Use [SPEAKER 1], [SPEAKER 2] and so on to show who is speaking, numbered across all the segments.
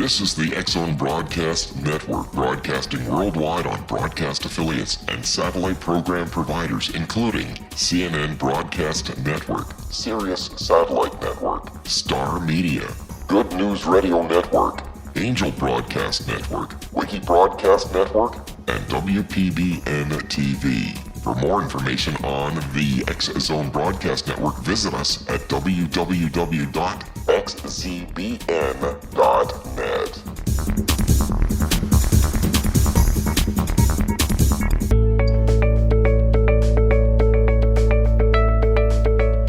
[SPEAKER 1] This is the X-Zone Broadcast Network, broadcasting worldwide on broadcast affiliates and satellite program providers, including CNN Broadcast Network, Sirius Satellite Network, Star Media, Good News Radio Network, Angel Broadcast Network, Wiki Broadcast Network, and WPBN TV. For more information on the X-Zone Broadcast Network, visit us at www.xzbn.net.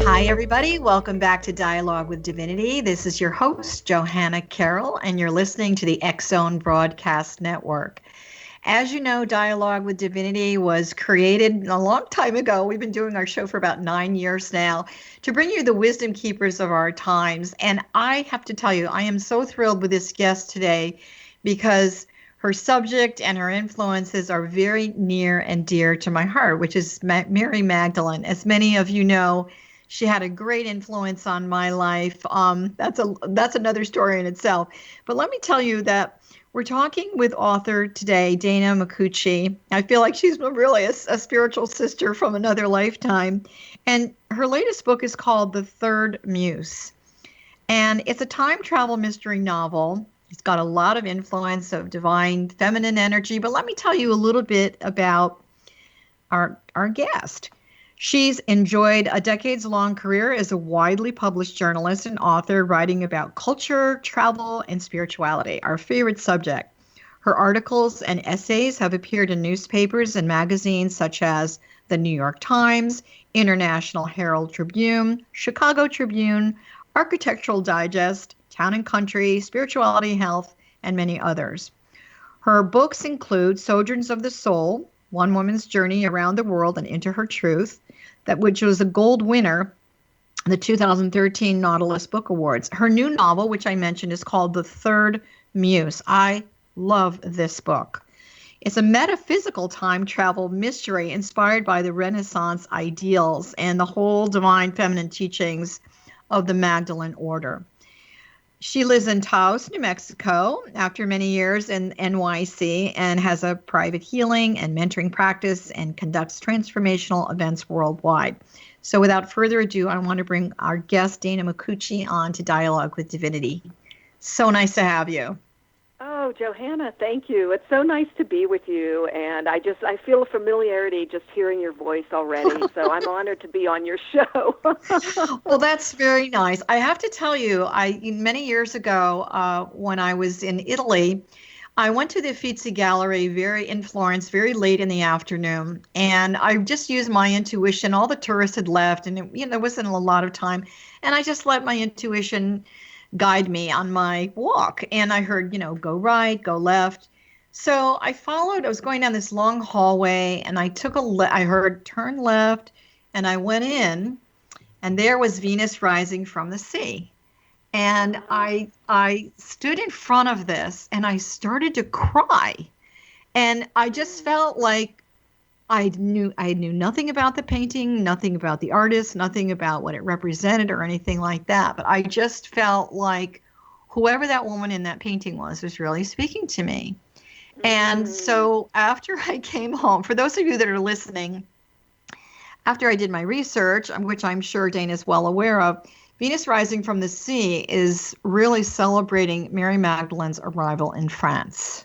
[SPEAKER 2] Hi, everybody. Welcome back to Dialogue with Divinity. This is your host, Johanna Carroll, and you're listening to the X-Zone Broadcast Network. As you know, Dialogue with Divinity was created a long time ago. We've been doing our show for about 9 years now to bring you the wisdom keepers of our times. And I have to tell you, I am so thrilled with this guest today because her subject and her influences are very near and dear to my heart, which is Mary Magdalene. As many of you know, she had a great influence on my life. That's another story in itself. But let me tell you that we're talking with author today, Dana Micucci. I feel like she's really a spiritual sister from another lifetime. And her latest book is called The Third Muse. And it's a time travel mystery novel. It's got a lot of influence of divine feminine energy. But let me tell you a little bit about our guest. She's enjoyed a decades-long career as a widely published journalist and author writing about culture, travel, and spirituality, our favorite subject. Her articles and essays have appeared in newspapers and magazines such as the New York Times, International Herald Tribune, Chicago Tribune, Architectural Digest, Town and Country, Spirituality, Health, and many others. Her books include Sojourns of the Soul, One Woman's Journey Around the World and Into Her Truth, which was a gold winner in the 2013 Nautilus Book Awards. Her new novel, which I mentioned, is called The Third Muse. I love this book. It's a metaphysical time travel mystery inspired by the Renaissance ideals and the whole divine feminine teachings of the Magdalene Order. She lives in Taos, New Mexico, after many years in NYC, and has a private healing and mentoring practice and conducts transformational events worldwide. So without further ado, I want to bring our guest, Dana Micucci, on to Dialogue with Divinity. So nice to have you.
[SPEAKER 3] Oh, Johanna, thank you. It's so nice to be with you, and I feel a familiarity just hearing your voice already, so I'm honored to be on your show.
[SPEAKER 2] Well, that's very nice. I have to tell you, many years ago, when I was in Italy, I went to the Uffizi Gallery in Florence very late in the afternoon, and I just used my intuition. All the tourists had left, and there wasn't a lot of time, and I just let my intuition guide me on my walk. And I heard, go right, go left. So I was going down this long hallway, and I I heard turn left, and I went in, and there was Venus rising from the sea. And I stood in front of this, and I started to cry. And I just felt like I knew nothing about the painting, nothing about the artist, nothing about what it represented or anything like that. But I just felt like whoever that woman in that painting was really speaking to me. And so after I came home, for those of you that are listening, after I did my research, which I'm sure Dana is well aware of, Venus Rising from the Sea is really celebrating Mary Magdalene's arrival in France.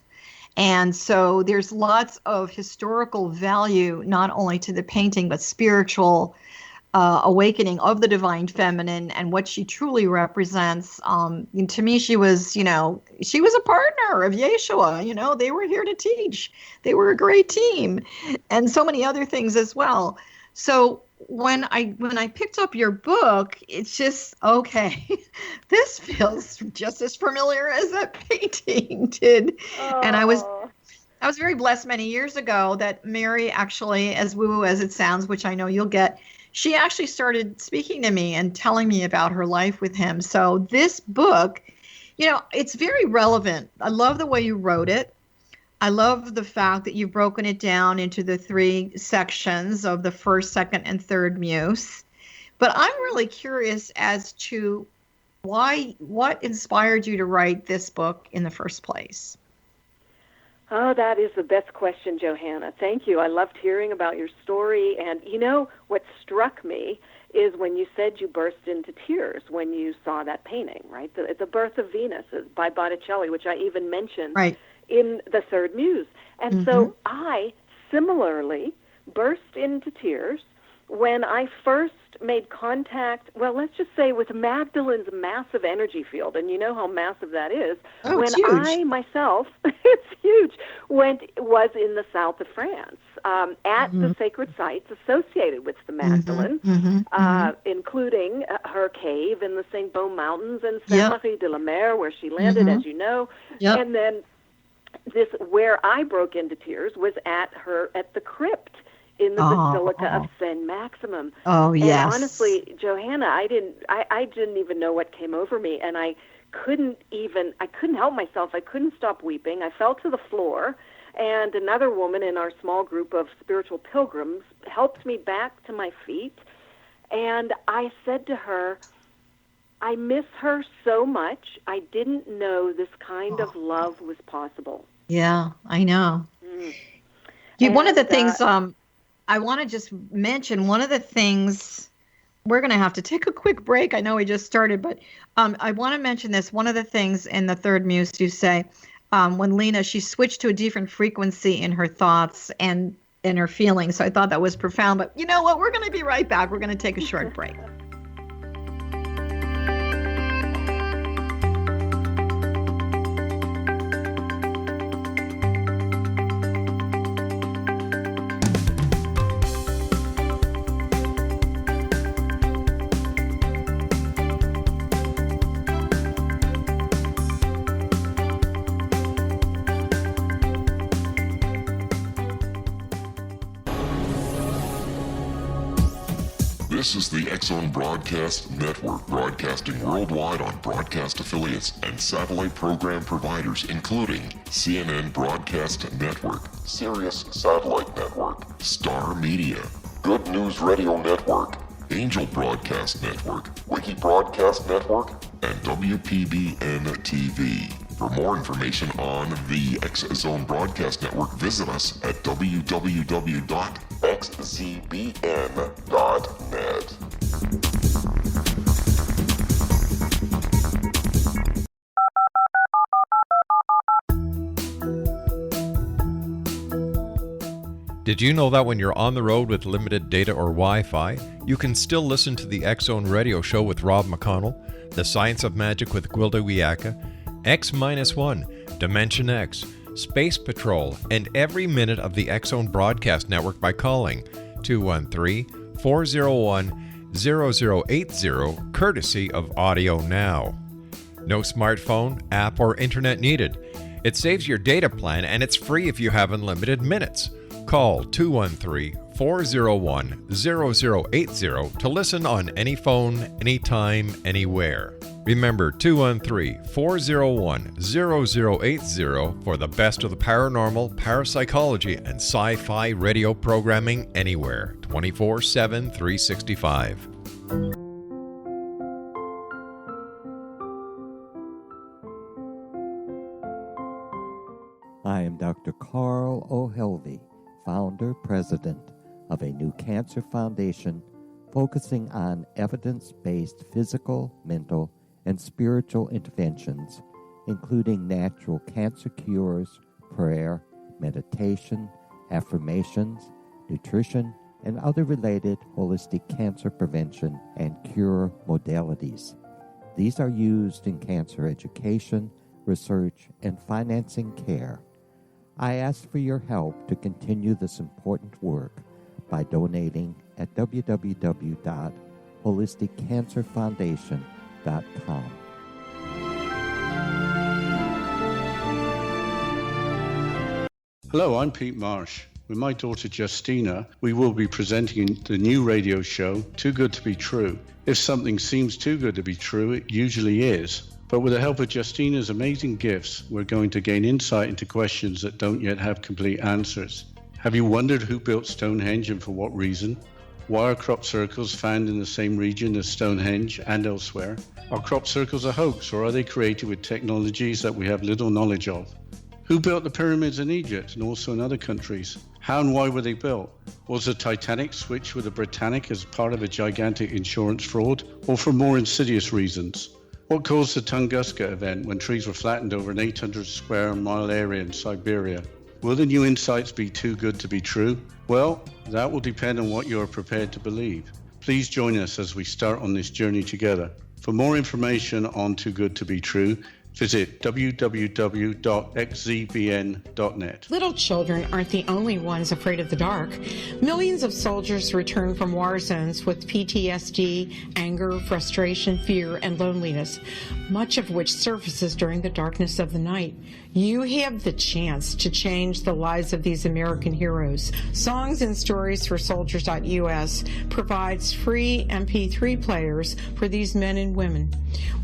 [SPEAKER 2] And so there's lots of historical value, not only to the painting, but spiritual awakening of the divine feminine and what she truly represents. To me, she was a partner of Yeshua. They were here to teach. They were a great team, and so many other things as well. So when I picked up your book, it's just, okay, this feels just as familiar as that painting did. Oh. And I was very blessed many years ago that Mary actually, as woo as it sounds, which I know you'll get, she actually started speaking to me and telling me about her life with him. So this book, it's very relevant. I love the way you wrote it. I love the fact that you've broken it down into the 3 sections of the first, second, and third muse. But I'm really curious as to what inspired you to write this book in the first place?
[SPEAKER 3] Oh, that is the best question, Johanna. Thank you. I loved hearing about your story. And what struck me is when you said you burst into tears when you saw that painting, right? The Birth of Venus by Botticelli, which I even mentioned in The Third Muse. And so I similarly burst into tears when I first made contact, well, let's just say with Magdalene's massive energy field, and you know how massive that is.
[SPEAKER 2] Oh,
[SPEAKER 3] when
[SPEAKER 2] it's huge.
[SPEAKER 3] I myself, it's huge, was in the south of France at the sacred sites associated with the Magdalene, including her cave in the St. Beau Mountains and Saint-Marie-de-la-Mer, where she landed, as you know. And then where I broke into tears was at the crypt in the Basilica of Saint Maximum.
[SPEAKER 2] Oh, yes.
[SPEAKER 3] And honestly, Johanna, I didn't even know what came over me, and I couldn't help myself. I couldn't stop weeping. I fell to the floor, and another woman in our small group of spiritual pilgrims helped me back to my feet, and I said to her, I miss her so much. I didn't know this kind of love was possible.
[SPEAKER 2] Yeah, I know. One of the things I want to just mention, one of the things, we're going to have to take a quick break. I know we just started, but I want to mention this. One of the things in The Third Muse, you say, when Lena, she switched to a different frequency in her thoughts and in her feelings. So I thought that was profound. But you know what? We're going to be right back. We're going to take a short break.
[SPEAKER 1] This is the X-Zone Broadcast Network, broadcasting worldwide on broadcast affiliates and satellite program providers, including CNN Broadcast Network, Sirius Satellite Network, Star Media, Good News Radio Network, Angel Broadcast Network, Wiki Broadcast Network, and WPBN TV. For more information on the X-Zone Broadcast Network, visit us at www.xzbn.net.
[SPEAKER 4] Did you know that when you're on the road with limited data or Wi-Fi, you can still listen to the X-Zone Radio Show with Rob McConnell, The Science of Magic with Gwilda Wiyaka, X-1, Dimension X, Space Patrol, and every minute of the X-Zone Broadcast Network by calling 213-401-0080, courtesy of Audio Now. No smartphone, app, or internet needed. It saves your data plan and it's free if you have unlimited minutes. Call 213-401-0080 to listen on any phone, anytime, anywhere. Remember 213-401-0080 for the best of the paranormal, parapsychology, and sci-fi radio programming anywhere, 24/7, 365.
[SPEAKER 5] I am Dr. Carl O'Helvey, founder, president of a new cancer foundation focusing on evidence-based physical, mental, and spiritual interventions, including natural cancer cures, prayer, meditation, affirmations, nutrition, and other related holistic cancer prevention and cure modalities. These are used in cancer education, research, and financing care. I ask for your help to continue this important work by donating at www.holisticcancerfoundation.com.
[SPEAKER 6] Hello, I'm Pete Marsh. With my daughter Justina, we will be presenting the new radio show, Too Good to Be True. If something seems too good to be true, it usually is. But with the help of Justina's amazing gifts, we're going to gain insight into questions that don't yet have complete answers. Have you wondered who built Stonehenge and for what reason? Why are crop circles found in the same region as Stonehenge and elsewhere? Are crop circles a hoax, or are they created with technologies that we have little knowledge of? Who built the pyramids in Egypt and also in other countries? How and why were they built? Was the Titanic switched with the Britannic as part of a gigantic insurance fraud, or for more insidious reasons? What caused the Tunguska event when trees were flattened over an 800 square mile area in Siberia? Will the new insights be too good to be true? Well, that will depend on what you are prepared to believe. Please join us as we start on this journey together. For more information on Too Good to Be True, visit www.xzbn.net.
[SPEAKER 7] Little children aren't the only ones afraid of the dark. Millions of soldiers return from war zones with PTSD, anger, frustration, fear, and loneliness, much of which surfaces during the darkness of the night. You have the chance to change the lives of these American heroes. Songs and Stories for Soldiers.us provides free MP3 players for these men and women.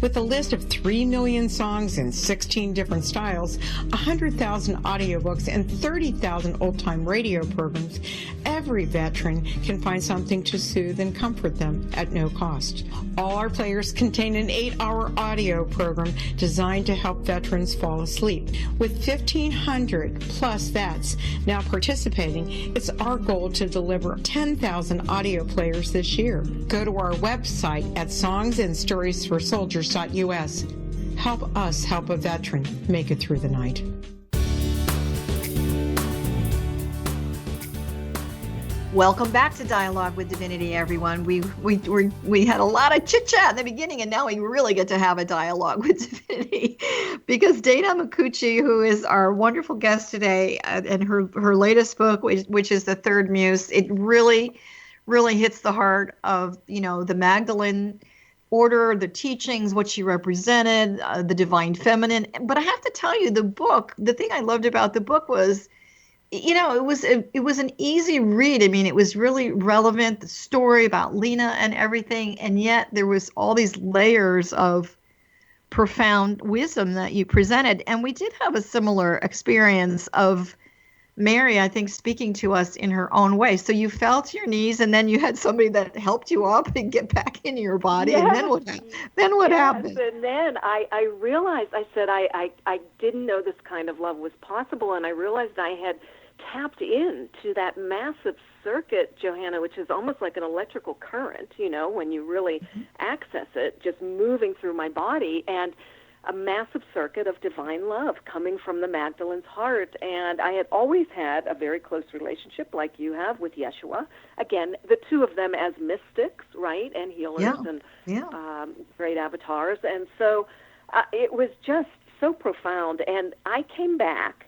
[SPEAKER 7] With a list of 3 million songs in 16 different styles, 100,000 audiobooks, and 30,000 old-time radio programs, every veteran can find something to soothe and comfort them at no cost. All our players contain an 8-hour audio program designed to help veterans fall asleep. With 1,500 plus vets now participating, it's our goal to deliver 10,000 audio players this year. Go to our website at songsandstoriesforsoldiers.us. Help us help a veteran make it through the night.
[SPEAKER 2] Welcome back to Dialogue with Divinity, everyone. We had a lot of chit chat in the beginning, and now we really get to have a dialogue with Divinity, because Dana Micucci, who is our wonderful guest today, and her latest book, which is The Third Muse, it really hits the heart of the Magdalene order, the teachings, what she represented, the divine feminine. But I have to tell you, the thing I loved about the book was, it was an easy read. I mean, it was really relevant, the story about Lena and everything, and yet there was all these layers of profound wisdom that you presented. And we did have a similar experience of Mary, I think, speaking to us in her own way. So you fell to your knees, and then you had somebody that helped you up and get back into your body. Yes. And then what happened?
[SPEAKER 3] And then I realized, I said, I didn't know this kind of love was possible, and I realized I had tapped into that massive circuit, Johanna, which is almost like an electrical current, when you really access it, just moving through my body, and a massive circuit of divine love coming from the Magdalene's heart. And I had always had a very close relationship, like you have, with Yeshua. Again, the two of them as mystics, right, and healers and great avatars. And so it was just so profound. And I came back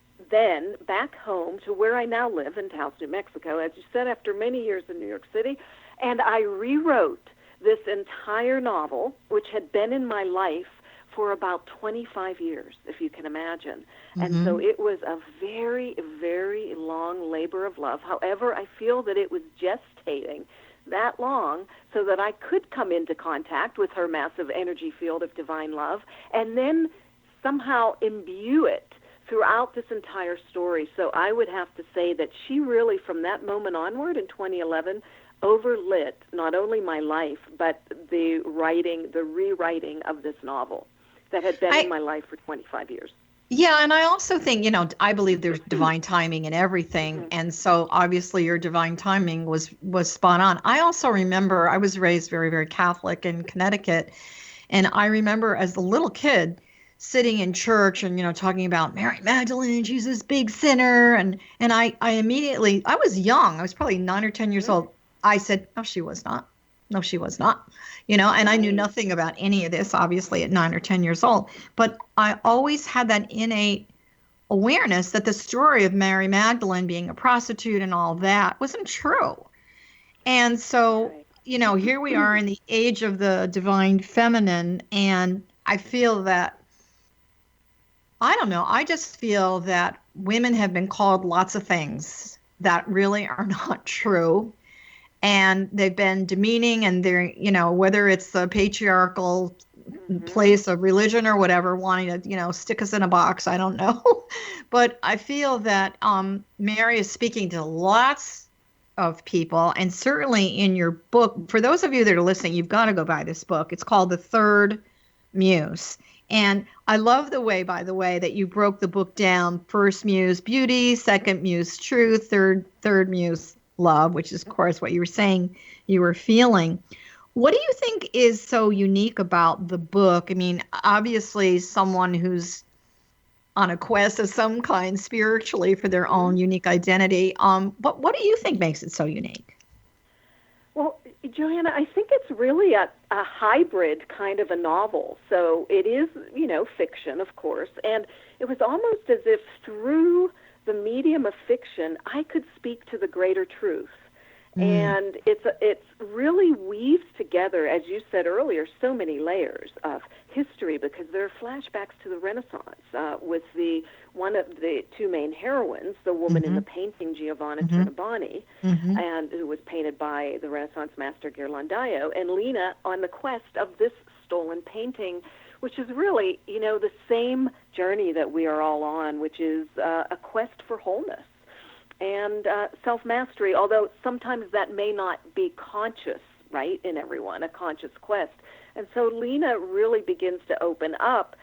[SPEAKER 3] home to where I now live in Taos, New Mexico, as you said, after many years in New York City, and I rewrote this entire novel, which had been in my life for about 25 years, if you can imagine. Mm-hmm. And so it was a very, very long labor of love. However, I feel that it was gestating that long so that I could come into contact with her massive energy field of divine love and then somehow imbue it throughout this entire story. So I would have to say that she really, from that moment onward in 2011, overlit not only my life, but the rewriting of this novel that had been in my life for 25 years.
[SPEAKER 2] Yeah, and I also think, I believe there's divine timing in everything. Mm-hmm. And so obviously your divine timing was spot on. I also remember I was raised very, very Catholic in Connecticut. And I remember as a little kid sitting in church and, talking about Mary Magdalene, she's this big sinner. And I immediately, I was young. I was probably 9 or 10 years old. I said, no, she was not. No, she was not. And I knew nothing about any of this, obviously, at 9 or 10 years old. But I always had that innate awareness that the story of Mary Magdalene being a prostitute and all that wasn't true. And so, here we are in the age of the divine feminine. And I feel that, I don't know, I just feel that women have been called lots of things that really are not true. And they've been demeaning, and they're, whether it's the patriarchal place of religion or whatever, wanting to, stick us in a box, I don't know. But I feel that Mary is speaking to lots of people, and certainly in your book. For those of you that are listening, you've got to go buy this book. It's called The Third Muse. And I love the way, by the way, that you broke the book down. First muse, beauty; second muse, truth; third muse, love, which is, of course, what you were saying you were feeling. What do you think is so unique about the book? I mean, obviously, someone who's on a quest of some kind spiritually for their own unique identity. But what do you think makes it so unique?
[SPEAKER 3] Well, Johanna, I think it's really a hybrid kind of a novel. So it is, fiction, of course, and it was almost as if through the medium of fiction, I could speak to the greater truth. And it's really weaves together, as you said earlier, so many layers of history, because there are flashbacks to the Renaissance with one of the two main heroines, the woman in the painting, Giovanna Trinabani, and who was painted by the Renaissance master Ghirlandaio, and Lena on the quest of this stolen painting, which is really, the same journey that we are all on, which is a quest for wholeness and self-mastery, although sometimes that may not be conscious, right, in everyone, a conscious quest. And so Lena really begins to open up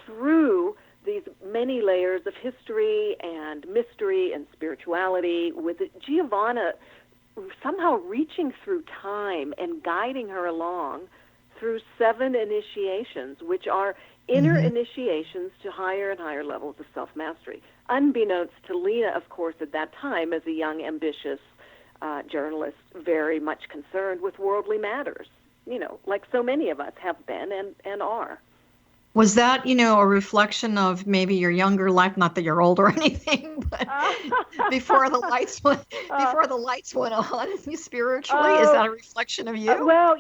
[SPEAKER 3] through these many layers of history and mystery and spirituality, with Giovanna somehow reaching through time and guiding her along through 7 initiations, which are inner initiations to higher and higher levels of self-mastery. Unbeknownst to Lena, of course, at that time, as a young, ambitious journalist, very much concerned with worldly matters, like so many of us have been and are.
[SPEAKER 2] Was that, a reflection of maybe your younger life? Not that you're old or anything, but before the lights went on, spiritually, is that a reflection of you?
[SPEAKER 3] Well,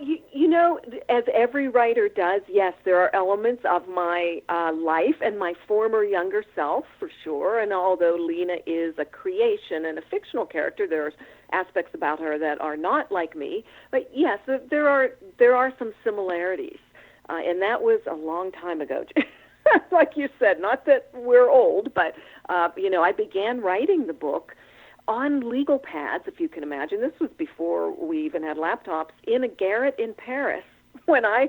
[SPEAKER 3] as every writer does, yes, there are elements of my life and my former younger self, for sure. And although Lena is a creation and a fictional character, there are aspects about her that are not like me. But yes, there are some similarities. And that was a long time ago. Like you said, not that we're old, but, I began writing the book on legal pads, if you can imagine. This was before we even had laptops, in a garret in Paris, when I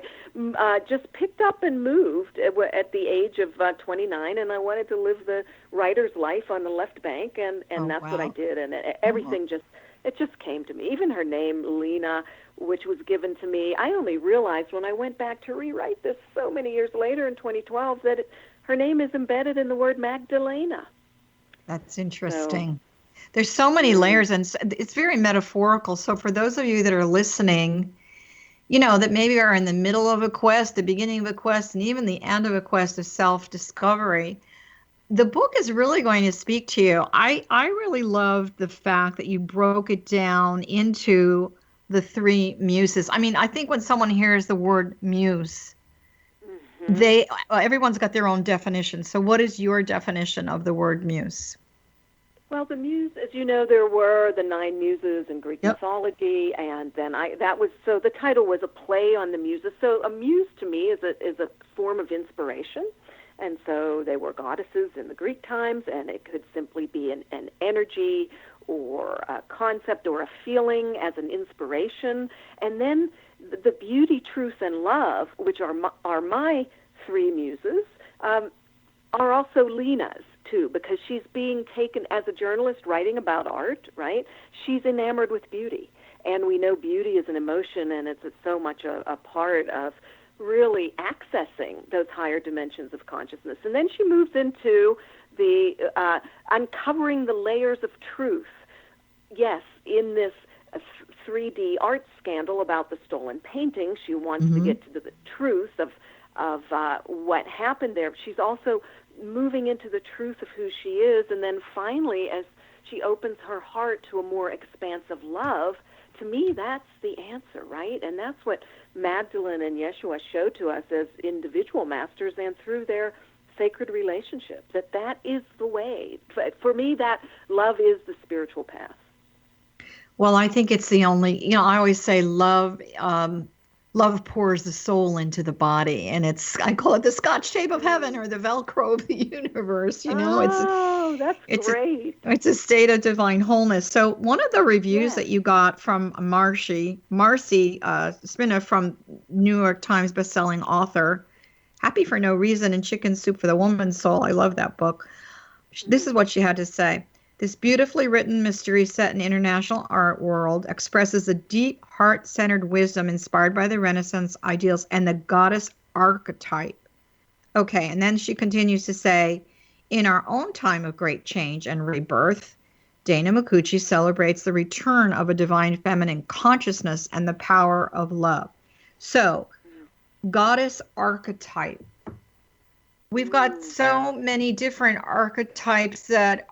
[SPEAKER 3] just picked up and moved at the age of 29, and I wanted to live the writer's life on the left bank, and that's what I did. And everything just came to me. Even her name, Lena, which was given to me, I only realized when I went back to rewrite this so many years later in 2012 that her name is embedded in the word Magdalena.
[SPEAKER 2] That's interesting. There's so many layers, and it's very metaphorical. So for those of you that are listening, that maybe are in the middle of a quest, the beginning of a quest, and even the end of a quest of self-discovery, the book is really going to speak to you. I really loved the fact that you broke it down into the 3 muses. I mean, I think when someone hears the word muse, everyone's got their own definition. So what is your definition of the word muse?
[SPEAKER 3] Well, the muse, as you know, there were the 9 muses in Greek mythology, and then so the title was a play on the muses. So a muse to me is a form of inspiration. And so they were goddesses in the Greek times, and it could simply be an energy or a concept or a feeling as an inspiration. And then the beauty, truth, and love, which are my 3 muses, are also Lena's, too, because she's being taken as a journalist writing about art, right? She's enamored with beauty. And we know beauty is an emotion, and it's so much a part of really accessing those higher dimensions of consciousness. And then she moves into the uncovering the layers of truth. Yes, in this 3D art scandal about the stolen painting, she wants to get to the truth of what happened there. She's also moving into the truth of who she is, and then finally, as she opens her heart to a more expansive love, to me, that's the answer, right? And that's what Magdalene and Yeshua show to us as individual masters and through their sacred relationships, that is the way. For me, that love is the spiritual path.
[SPEAKER 2] Well, I think it's the only, I always say love love pours the soul into the body, and I call it the Scotch tape of heaven or the Velcro of the universe.
[SPEAKER 3] That's great.
[SPEAKER 2] It's a state of divine wholeness. So one of the reviews
[SPEAKER 3] Yes.
[SPEAKER 2] that you got from Marcy Spina, from New York Times bestselling author, Happy for No Reason and Chicken Soup for the Woman's Soul. I love that book. This is what she had to say. This beautifully written mystery set in international art world expresses a deep, heart-centered wisdom inspired by the Renaissance ideals and the goddess archetype. Okay, and then she continues to say, in our own time of great change and rebirth, Dana Micucci celebrates the return of a divine feminine consciousness and the power of love. So, goddess archetype. We've got so many different archetypes that,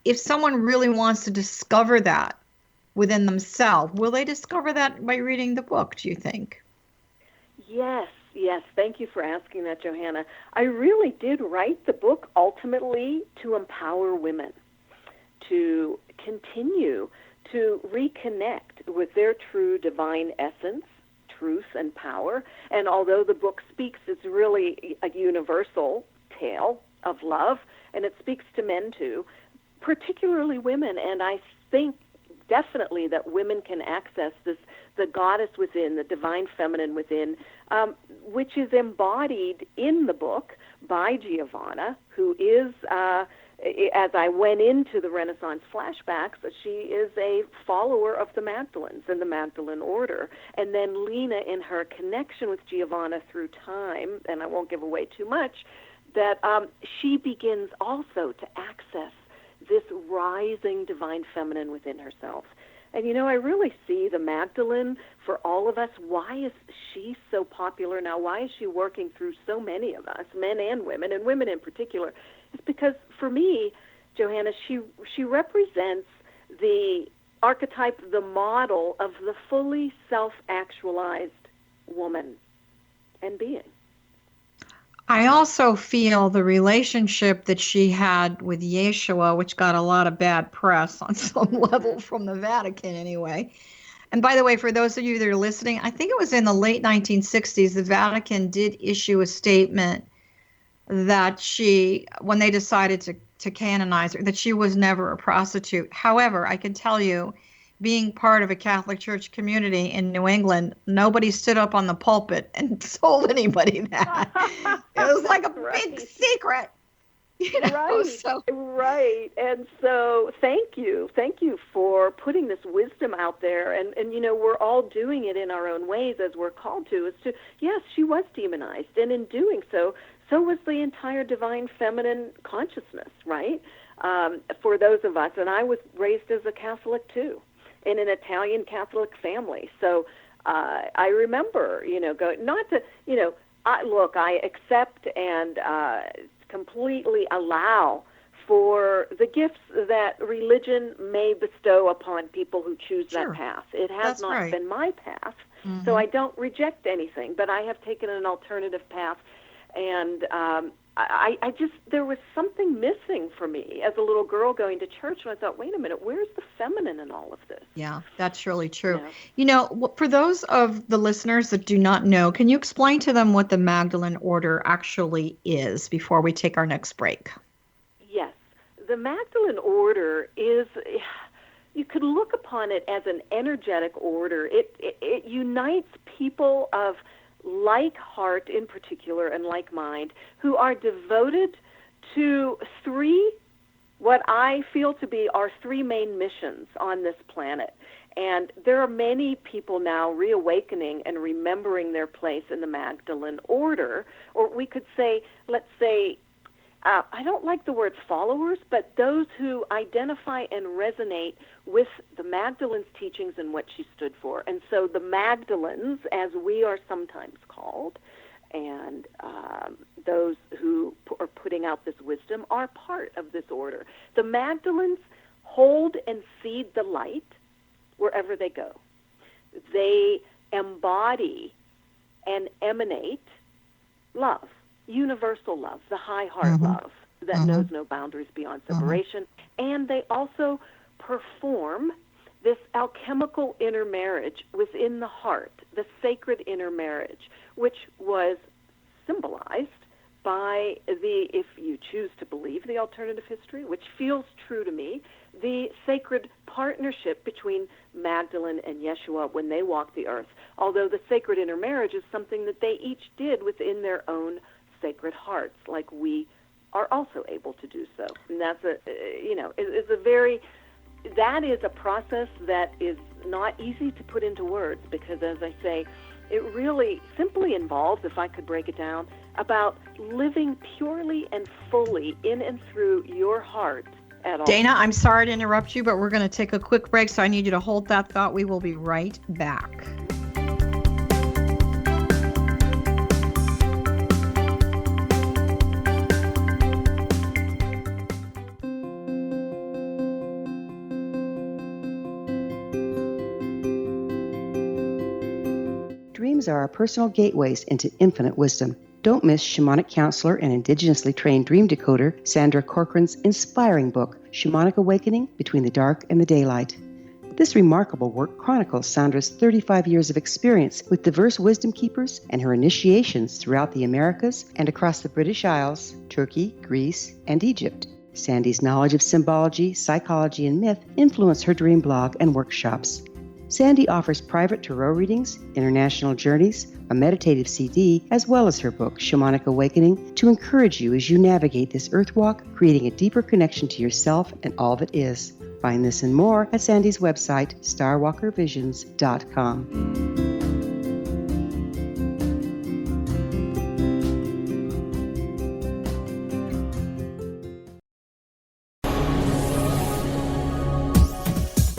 [SPEAKER 2] if someone really wants to discover that within themselves, will they discover that by reading the book, do you think?
[SPEAKER 3] Yes. Thank you for asking that, Johanna. I really did write the book ultimately to empower women, to continue to reconnect with their true divine essence, truth, and power. And although the book speaks, it's really a universal tale of love, and it speaks to men too, particularly women. And I think definitely that women can access the goddess within, the divine feminine within, which is embodied in the book by Giovanna, who is, as I went into the Renaissance flashbacks, she is a follower of the Magdalens and the Magdalene order. And then Lena, in her connection with Giovanna through time, and I won't give away too much, that she begins also to access this rising divine feminine within herself. And, I really see the Magdalene for all of us. Why is she so popular now? Why is she working through so many of us, men and women in particular? It's because, for me, Johanna, she represents the archetype, the model of the fully self-actualized woman and being.
[SPEAKER 2] I also feel the relationship that she had with Yeshua, which got a lot of bad press on some level from the Vatican anyway. And by the way, for those of you that are listening, I think it was in the late 1960s, the Vatican did issue a statement that when they decided to canonize her, that she was never a prostitute. However, I can tell you, being part of a Catholic Church community in New England, nobody stood up on the pulpit and told anybody that. It was like a big secret.
[SPEAKER 3] Right. And so thank you for putting this wisdom out there. And we're all doing it in our own ways as we're called to. Yes, she was demonized. And in doing so was the entire divine feminine consciousness, right? For those of us, and I was raised as a Catholic too, in an Italian Catholic family. So I remember, I accept and completely allow for the gifts that religion may bestow upon people who choose that path. It has not been my path, so I don't reject anything, but I have taken an alternative path. And I just, there was something missing for me as a little girl going to church, and I thought, wait a minute, where's the feminine in all of this?
[SPEAKER 2] Yeah, that's really true. For those of the listeners that do not know, can you explain to them what the Magdalene Order actually is before we take our next break?
[SPEAKER 3] Yes. The Magdalene Order is, you could look upon it as an energetic order. It unites people of like heart in particular and like mind, who are devoted to what I feel to be our three main missions on this planet. And there are many people now reawakening and remembering their place in the Magdalene Order, or we could say, let's say, I don't like the word followers, but those who identify and resonate with the Magdalene's teachings and what she stood for. And so the Magdalens, as we are sometimes called, and those who are putting out this wisdom are part of this order. The Magdalens hold and seed the light wherever they go. They embody and emanate love. Universal love, the high heart love that knows no boundaries beyond separation. And they also perform this alchemical intermarriage within the heart, the sacred intermarriage, which was symbolized by if you choose to believe the alternative history, which feels true to me, the sacred partnership between Magdalene and Yeshua when they walked the earth, although the sacred intermarriage is something that they each did within their own sacred hearts, like we are also able to do so. And that's that is a process that is not easy to put into words, because, as I say, it really simply involves, if I could break it down, about living purely and fully in and through your heart at all.
[SPEAKER 2] Dana, I'm sorry to interrupt you, but we're going to take a quick break, so I need you to hold that thought. We will be right back.
[SPEAKER 8] Dreams are our personal gateways into infinite wisdom. Don't miss shamanic counselor and indigenously trained dream decoder Sandra Corcoran's inspiring book, Shamanic Awakening Between the Dark and the Daylight. This remarkable work chronicles Sandra's 35 years of experience with diverse wisdom keepers and her initiations throughout the Americas and across the British Isles, Turkey, Greece, and Egypt. Sandy's knowledge of symbology, psychology, and myth influence her dream blog and workshops. Sandy offers private tarot readings, international journeys, a meditative CD, as well as her book, Shamanic Awakening, to encourage you as you navigate this earth walk, creating a deeper connection to yourself and all that is. Find this and more at Sandy's website, starwalkervisions.com.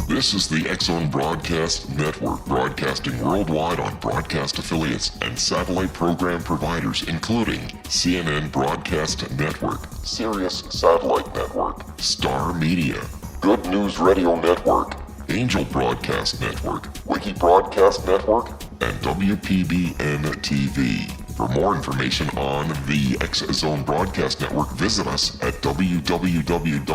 [SPEAKER 1] This is the X-Zone Broadcast Network, broadcasting worldwide on broadcast affiliates and satellite program providers, including CNN Broadcast Network, Sirius Satellite Network, Star Media, Good News Radio Network, Angel Broadcast Network, Wiki Broadcast Network, and WPBN TV. For more information on the X-Zone Broadcast Network, visit us at www.xzbn.net.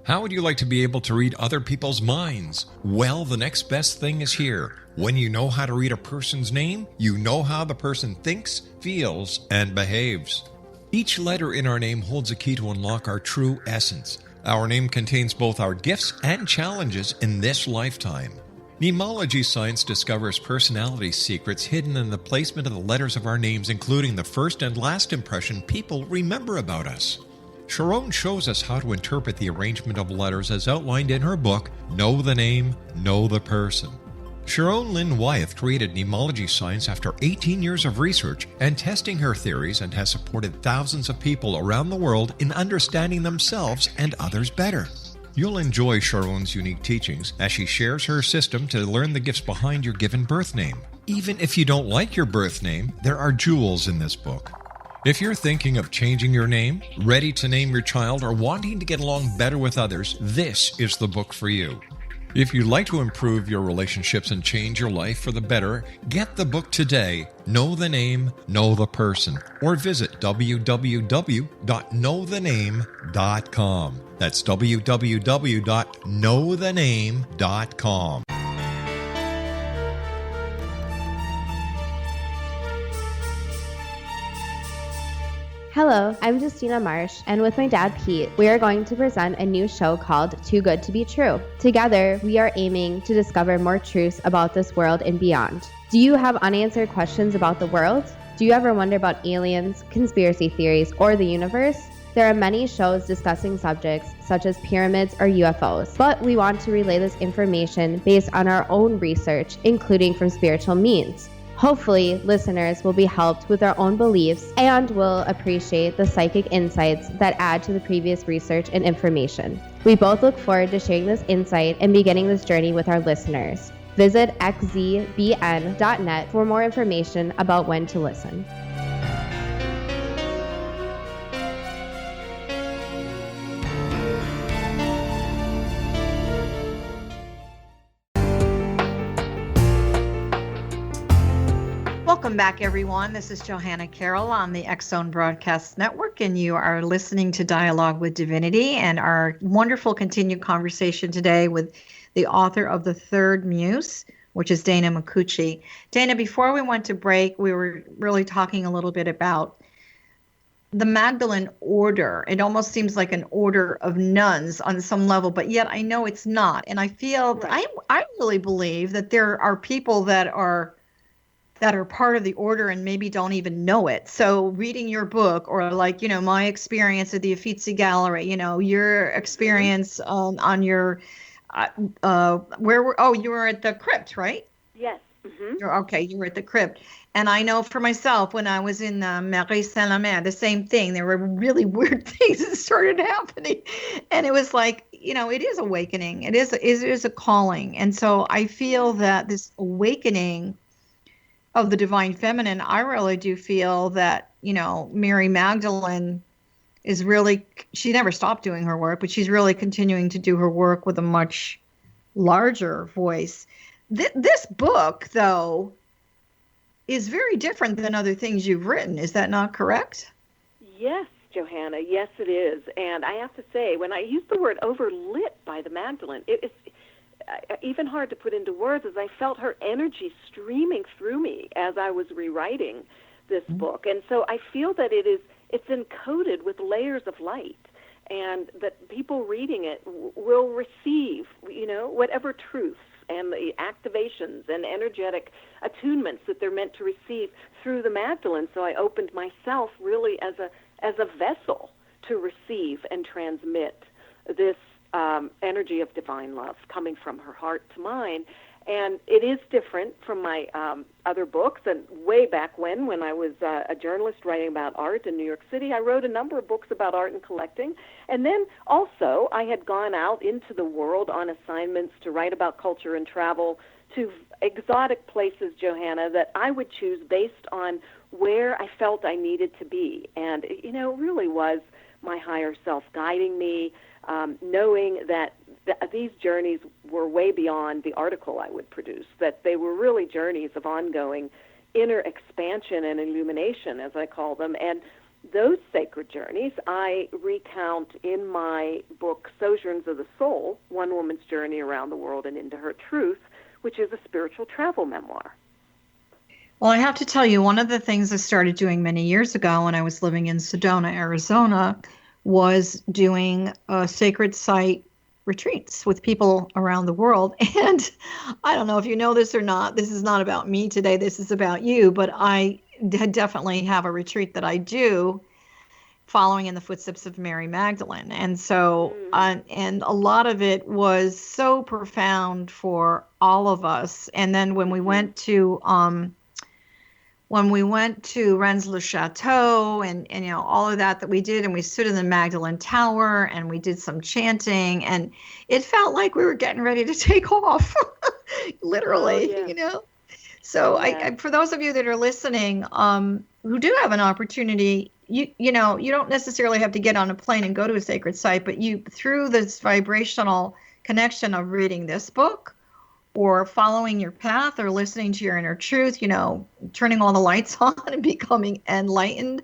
[SPEAKER 4] How would you like to be able to read other people's minds? Well, the next best thing is here. When you know how to read a person's name, you know how the person thinks, feels, and behaves. Each letter in our name holds a key to unlock our true essence. Our name contains both our gifts and challenges in this lifetime. Mnemology science discovers personality secrets hidden in the placement of the letters of our names, including the first and last impression people remember about us. Sharon shows us how to interpret the arrangement of letters as outlined in her book, Know the Name, Know the Person. Sharon Lynn Wyeth created mnemology science after 18 years of research and testing her theories, and has supported thousands of people around the world in understanding themselves and others better. You'll enjoy Sharon's unique teachings as she shares her system to learn the gifts behind your given birth name. Even if you don't like your birth name, there are jewels in this book. If you're thinking of changing your name, ready to name your child, or wanting to get along better with others, this is the book for you. If you'd like to improve your relationships and change your life for the better, get the book today, Know the Name, Know the Person, or visit www.knowthename.com. That's www.knowthename.com.
[SPEAKER 9] Hello, I'm Justina Marsh, and with my dad Pete, we are going to present a new show called Too Good to Be True. Together, we are aiming to discover more truths about this world and beyond. Do you have unanswered questions about the world? Do you ever wonder about aliens, conspiracy theories, or the universe? There are many shows discussing subjects such as pyramids or UFOs, but we want to relay this information based on our own research, including from spiritual means. Hopefully, listeners will be helped with their own beliefs and will appreciate the psychic insights that add to the previous research and information. We both look forward to sharing this insight and beginning this journey with our listeners. Visit xzbn.net for more information about when to listen.
[SPEAKER 2] Welcome back, everyone. This is Johanna Carroll on the X-Zone Broadcast Network, and you are listening to Dialogue with Divinity and our wonderful continued conversation today with the author of The Third Muse, which is Dana Micucci. Dana, before we went to break, we were really talking a little bit about the Magdalene order. It almost seems like an order of nuns on some level, but yet I know it's not. And I feel,
[SPEAKER 3] Right.
[SPEAKER 2] I really believe that there are people that are part of the order and maybe don't even know it. So reading your book, or like, my experience at the Uffizi Gallery, your experience on your, you were at the crypt, right?
[SPEAKER 3] Yes. Mm-hmm.
[SPEAKER 2] You were at the crypt. And I know for myself, when I was in Marie Saint-Lambert, the same thing. There were really weird things that started happening. And it was like, it is awakening. It is a calling. And so I feel that this awakening of the divine feminine, I really do feel that, Mary Magdalene is really, she never stopped doing her work, but she's really continuing to do her work with a much larger voice. This book, though, is very different than other things you've written. Is that not correct?
[SPEAKER 3] Yes, Johanna. Yes, it is. And I have to say, when I use the word overlit by the Magdalene, it's even hard to put into words, as I felt her energy streaming through me as I was rewriting this book. And so I feel that it's encoded with layers of light, and that people reading it will receive, whatever truths and the activations and energetic attunements that they're meant to receive through the Magdalene. So I opened myself really as a vessel to receive and transmit this energy of divine love coming from her heart to mine. And it is different from my other books. And way back when I was a journalist writing about art in New York City, I wrote a number of books about art and collecting. And then also I had gone out into the world on assignments to write about culture and travel to exotic places, Johanna, that I would choose based on where I felt I needed to be. And, it really was my higher self guiding me, knowing that these journeys were way beyond the article I would produce, that they were really journeys of ongoing inner expansion and illumination, as I call them. And those sacred journeys I recount in my book, Sojourns of the Soul, One Woman's Journey Around the World and Into Her Truth, which is a spiritual travel memoir.
[SPEAKER 2] Well, I have to tell you, one of the things I started doing many years ago when I was living in Sedona, Arizona, was doing sacred site retreats with people around the world. And I don't know if you know this or not, this is not about me today, this is about you, but I definitely have a retreat that I do following in the footsteps of Mary Magdalene. And so, and a lot of it was so profound for all of us. And then when we went to Rennes-le-Chateau and all of that we did, and we stood in the Magdalene Tower and we did some chanting, and it felt like we were getting ready to take off, literally, So I, for those of you that are listening, who do have an opportunity, you don't necessarily have to get on a plane and go to a sacred site, but you, through this vibrational connection of reading this book, or following your path, or listening to your inner truth, turning all the lights on and becoming enlightened,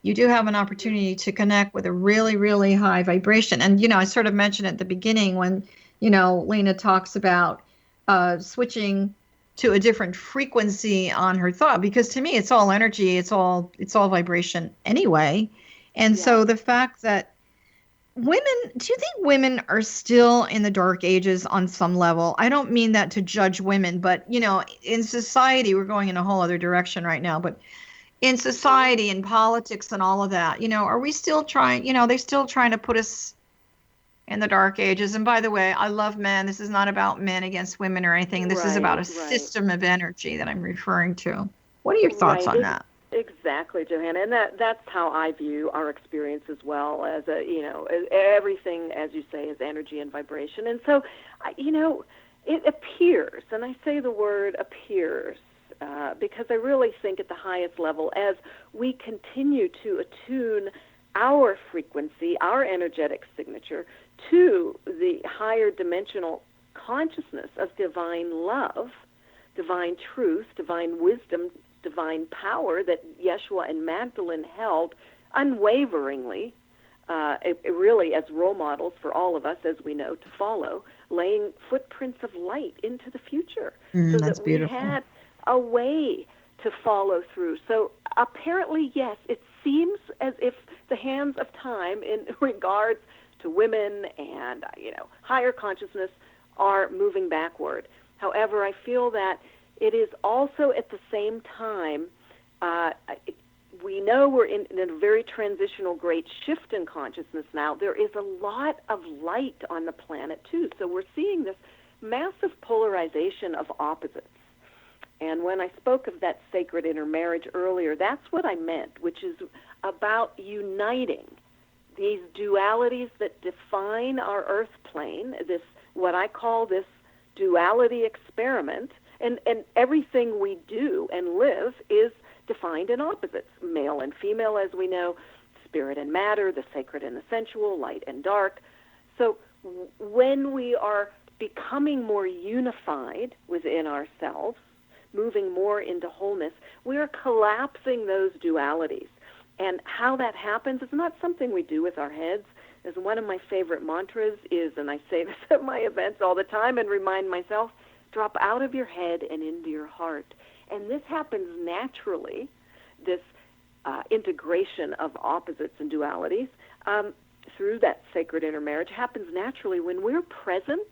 [SPEAKER 2] you do have an opportunity to connect with a really, really high vibration. And, I sort of mentioned at the beginning when, Lena talks about switching to a different frequency on her thought, because to me, it's all energy, it's all vibration anyway. And so the fact that women, do you think women are still in the dark ages on some level? I don't mean that to judge women, but, in society, we're going in a whole other direction right now, but in society and politics and all of that, are we still trying, they're still trying to put us in the dark ages? And by the way, I love men. This is not about men against women or anything. This is about a system of energy that I'm referring to. What are your thoughts on that?
[SPEAKER 3] Exactly, Johanna, and that's how I view our experience as well, as everything, as you say, is energy and vibration. And so, it appears, and I say the word appears, because I really think at the highest level, as we continue to attune our frequency, our energetic signature, to the higher dimensional consciousness of divine love, divine truth, divine wisdom, divine power that Yeshua and Magdalene held unwaveringly, really as role models for all of us, as we know, to follow, laying footprints of light into the future, so
[SPEAKER 2] that's
[SPEAKER 3] that
[SPEAKER 2] beautiful.
[SPEAKER 3] we had a way to follow through. So apparently, yes, it seems as if the hands of time in regards to women and, higher consciousness are moving backward. However, I feel that it is also at the same time, we know we're in a very transitional great shift in consciousness now. There is a lot of light on the planet, too. So we're seeing this massive polarization of opposites. And when I spoke of that sacred intermarriage earlier, that's what I meant, which is about uniting these dualities that define our earth plane, this, what I call this duality experiment, and everything we do and live is defined in opposites, male and female, as we know, spirit and matter, the sacred and the sensual, light and dark. So when we are becoming more unified within ourselves, moving more into wholeness, we are collapsing those dualities. And how that happens is not something we do with our heads. As one of my favorite mantras is, and I say this at my events all the time and remind myself, drop out of your head and into your heart. And this happens naturally, this integration of opposites and dualities through that sacred intermarriage happens naturally when we're present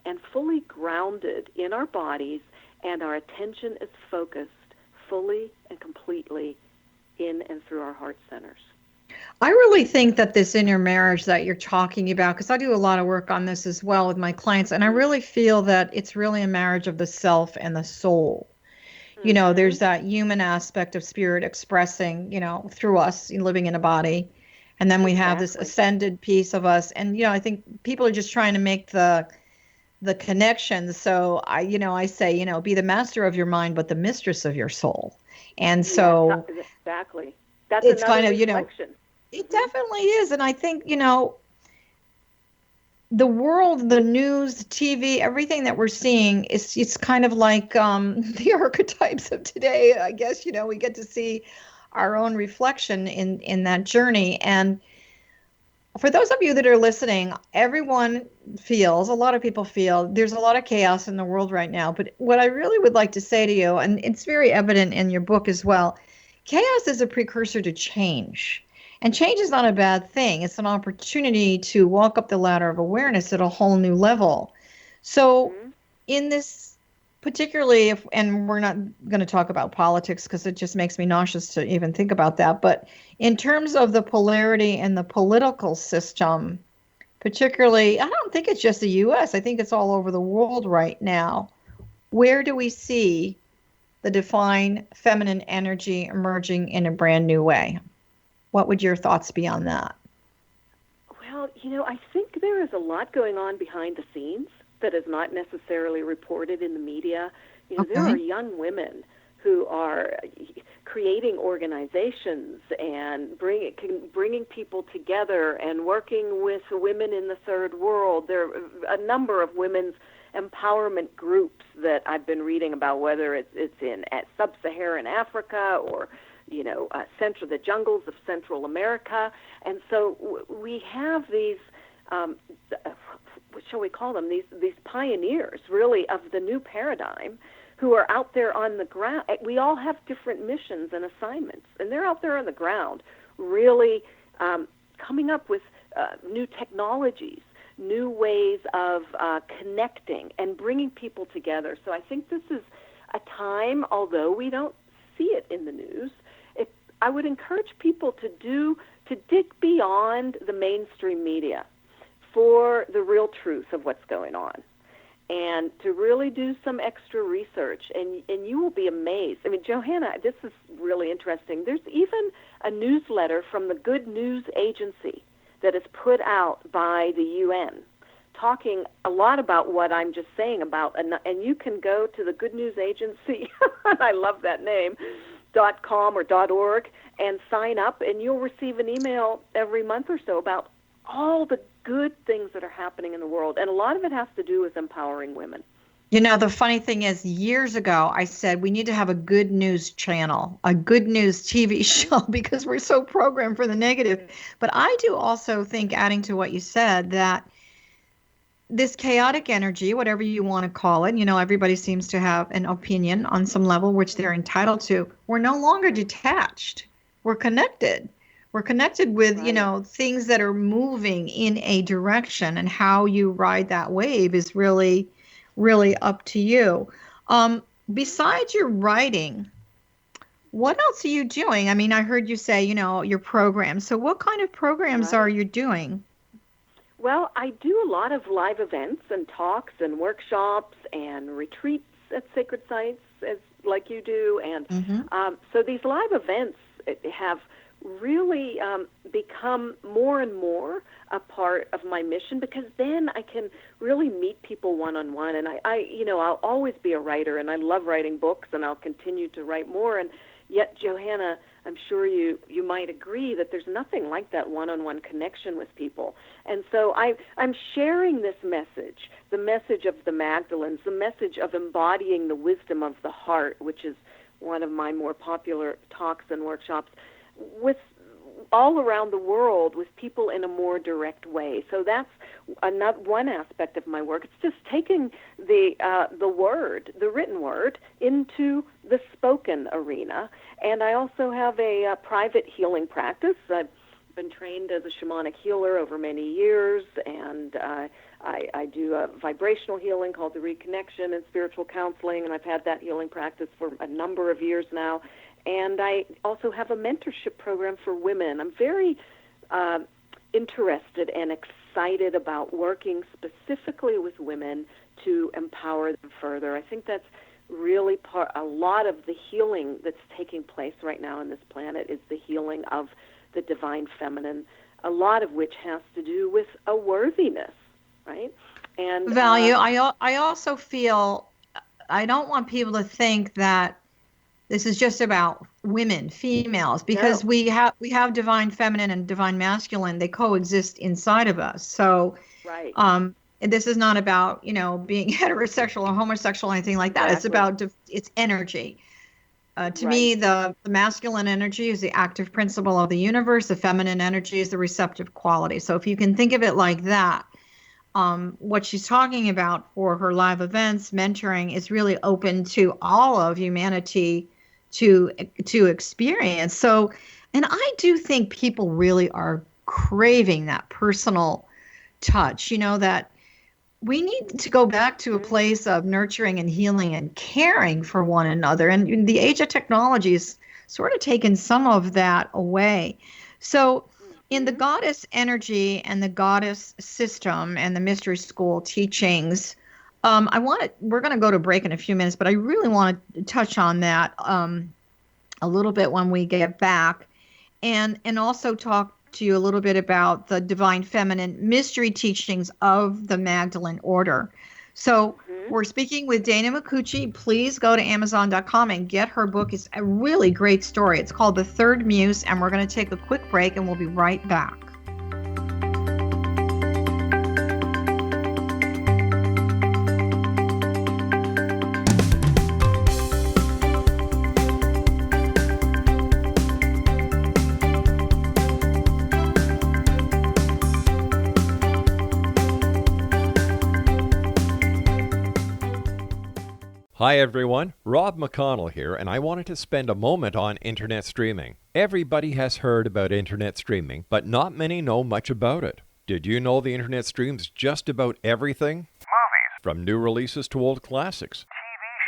[SPEAKER 3] and fully grounded in our bodies and our attention is focused fully and completely in and through our heart centers.
[SPEAKER 2] I really think that this intermarriage that you're talking about, because I do a lot of work on this as well with my clients, and I really feel that it's really a marriage of the self and the soul. There's that human aspect of spirit expressing, through us living in a body. And then we have this ascended piece of us. And, I think people are just trying to make the connection. So I say, be the master of your mind, but the mistress of your soul. And so
[SPEAKER 3] exactly. That's
[SPEAKER 2] it's
[SPEAKER 3] another
[SPEAKER 2] kind of,
[SPEAKER 3] reflection.
[SPEAKER 2] It definitely is. And I think, the world, the news, the TV, everything that we're seeing it's kind of like the archetypes of today. I guess, we get to see our own reflection in that journey. And for those of you that are listening, everyone feels, a lot of people feel there's a lot of chaos in the world right now. But what I really would like to say to you, and it's very evident in your book as well, chaos is a precursor to change. And change is not a bad thing. It's an opportunity to walk up the ladder of awareness at a whole new level. So in this, particularly and we're not going to talk about politics because it just makes me nauseous to even think about that. But in terms of the polarity and the political system, particularly, I don't think it's just the U.S. I think it's all over the world right now. Where do we see the divine feminine energy emerging in a brand new way? What would your thoughts be on that?
[SPEAKER 3] Well, I think there is a lot going on behind the scenes that is not necessarily reported in the media. There are young women who are creating organizations and bringing people together and working with women in the third world. There are a number of women's empowerment groups that I've been reading about, whether it's in sub-Saharan Africa or the jungles of Central America. And so we have these, what shall we call them, these pioneers, really, of the new paradigm who are out there on the ground. We all have different missions and assignments, and they're out there on the ground really coming up with new technologies, new ways of connecting and bringing people together. So I think this is a time, although we don't see it in the news, I would encourage people to dig beyond the mainstream media for the real truth of what's going on, and to really do some extra research, and you will be amazed. I mean, Johanna, this is really interesting. There's even a newsletter from the Good News Agency that is put out by the UN, talking a lot about what I'm just saying about, and you can go to the Good News Agency, I love that name, .com or .org, and sign up, and you'll receive an email every month or so about all the good things that are happening in the world. And a lot of it has to do with empowering women.
[SPEAKER 2] You know, the funny thing is, years ago, I said we need to have a good news channel, a good news TV show, because we're so programmed for the negative. But I do also think, adding to what you said, that this chaotic energy, whatever you want to call it, everybody seems to have an opinion on some level, which they're entitled to. We're no longer detached. We're connected. We're connected with,
[SPEAKER 3] Right.
[SPEAKER 2] things that are moving in a direction, and how you ride that wave is really, really up to you. Besides your writing, what else are you doing? I mean, I heard you say, your programs. So what kind of programs are
[SPEAKER 3] Right.
[SPEAKER 2] you doing?
[SPEAKER 3] Well, I do a lot of live events and talks and workshops and retreats at sacred sites, as like you do. And
[SPEAKER 2] Mm-hmm.
[SPEAKER 3] so these live events have really become more and more a part of my mission, because then I can really meet people one-on-one. And I'll always be a writer, and I love writing books, and I'll continue to write more. And yet, Johanna, I'm sure you might agree that there's nothing like that one-on-one connection with people. And so I'm sharing this message, the message of the Magdalens, the message of embodying the wisdom of the heart, which is one of my more popular talks and workshops, with all around the world, with people in a more direct way. So that's another one aspect of my work. It's just taking the word, the written word, into the spoken arena. And I also have a private healing practice. I've been trained as a shamanic healer over many years, and I do a vibrational healing called the Reconnection, and spiritual counseling, and I've had that healing practice for a number of years now. And I also have a mentorship program for women. I'm very interested and excited about working specifically with women to empower them further. I think that's really a lot of the healing that's taking place right now on this planet is the healing of the divine feminine, a lot of which has to do with a worthiness, right? And
[SPEAKER 2] Value. I also feel, I don't want people to think that this is just about women, females, because
[SPEAKER 3] No.
[SPEAKER 2] we have divine feminine and divine masculine. They coexist inside of us. So
[SPEAKER 3] Right.
[SPEAKER 2] this is not about, being heterosexual or homosexual or anything like that. It's
[SPEAKER 3] Exactly.
[SPEAKER 2] about it's energy. To
[SPEAKER 3] Right.
[SPEAKER 2] me, the masculine energy is the active principle of the universe. The feminine energy is the receptive quality. So if you can think of it like that, what she's talking about for her live events, mentoring, is really open to all of humanity to experience. So, and I do think people really are craving that personal touch, that we need to go back to a place of nurturing and healing and caring for one another. And the age of technology has sort of taken some of that away. So, in the goddess energy and the goddess system and the mystery school teachings, we're going to go to break in a few minutes, but I really want to touch on that a little bit when we get back, and also talk to you a little bit about the divine feminine mystery teachings of the Magdalene order. So we're speaking with Dana Micucci. Please go to Amazon.com and get her book. It's a really great story. It's called The Third Muse, and we're going to take a quick break, and we'll be right back.
[SPEAKER 4] Hi everyone, Rob McConnell here, and I wanted to spend a moment on internet streaming. Everybody has heard about internet streaming, but not many know much about it. Did you know the internet streams just about everything?
[SPEAKER 10] Movies,
[SPEAKER 4] From new releases to old classics.
[SPEAKER 10] TV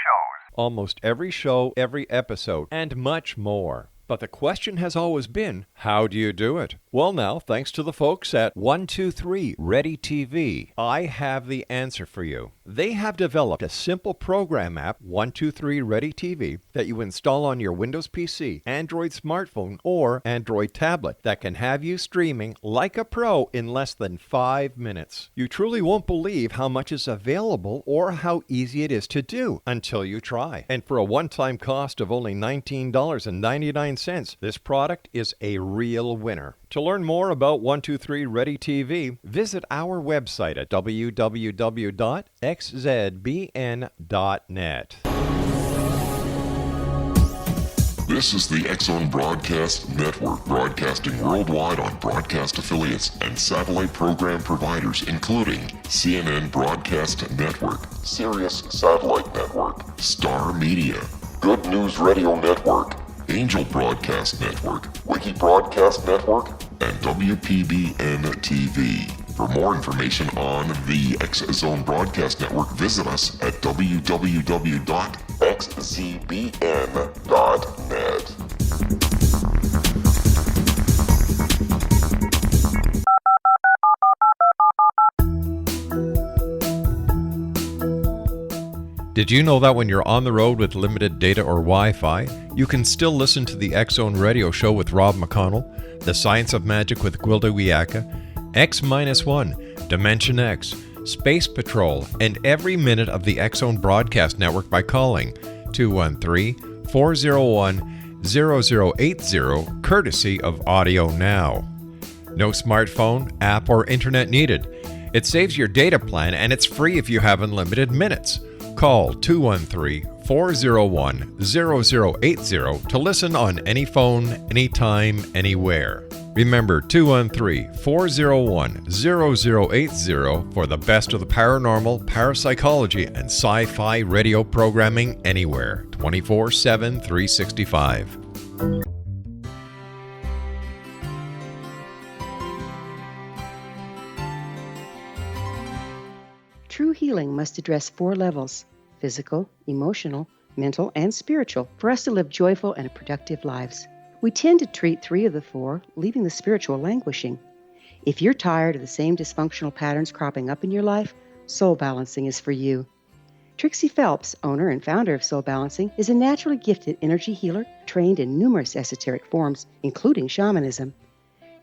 [SPEAKER 10] shows,
[SPEAKER 4] Almost every show, every episode, and much more. But the question has always been, how do you do it? Well now, thanks to the folks at 123 Ready TV, I have the answer for you. They have developed a simple program app, 123 Ready TV, that you install on your Windows PC, Android smartphone, or Android tablet that can have you streaming like a pro in less than 5 minutes. You truly won't believe how much is available or how easy it is to do until you try. And for a one-time cost of only $19.99, this product is a real winner. To learn more about 123 Ready TV, visit our website at www.xzbn.net.
[SPEAKER 1] This is the X-Zone Broadcast Network, broadcasting worldwide on broadcast affiliates and satellite program providers, including CNN Broadcast Network, Sirius Satellite Network, Star Media, Good News Radio Network, Angel Broadcast Network, Wiki Broadcast Network, and WPBN TV. For more information on the X-Zone Broadcast Network, visit us at www.xzbn.net.
[SPEAKER 4] Did you know that when you're on the road with limited data or Wi-Fi, you can still listen to the X-Zone Radio Show with Rob McConnell, The Science of Magic with Gwilda Wiyaka, X-1, Dimension X, Space Patrol, and every minute of the X-Zone Broadcast Network by calling 213-401-0080, courtesy of Audio Now. No smartphone, app, or internet needed. It saves your data plan and it's free if you have unlimited minutes. Call 213-401-0080 to listen on any phone, anytime, anywhere. Remember 213-401-0080 for the best of the paranormal, parapsychology, and sci-fi radio programming anywhere, 24/7, 365.
[SPEAKER 8] True healing must address 4 levels: physical, emotional, mental, and spiritual, for us to live joyful and productive lives. We tend to treat 3 of the 4, leaving the spiritual languishing. If you're tired of the same dysfunctional patterns cropping up in your life, Soul Balancing is for you. Trixie Phelps, owner and founder of Soul Balancing, is a naturally gifted energy healer trained in numerous esoteric forms, including shamanism.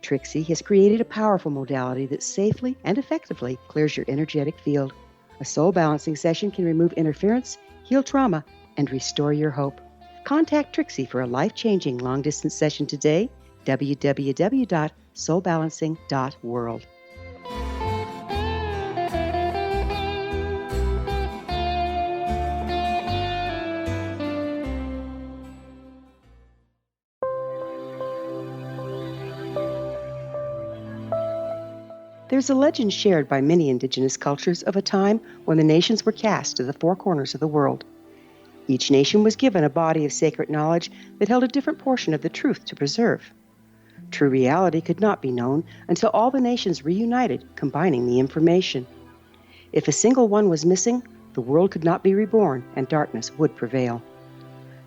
[SPEAKER 8] Trixie has created a powerful modality that safely and effectively clears your energetic field. A Soul Balancing session can remove interference, heal trauma, and restore your hope. Contact Trixie for a life-changing long-distance session today, www.soulbalancing.world. There's a legend shared by many indigenous cultures of a time when the nations were cast to the 4 corners of the world. Each nation was given a body of sacred knowledge that held a different portion of the truth to preserve. True reality could not be known until all the nations reunited, combining the information. If a single one was missing, the world could not be reborn and darkness would prevail.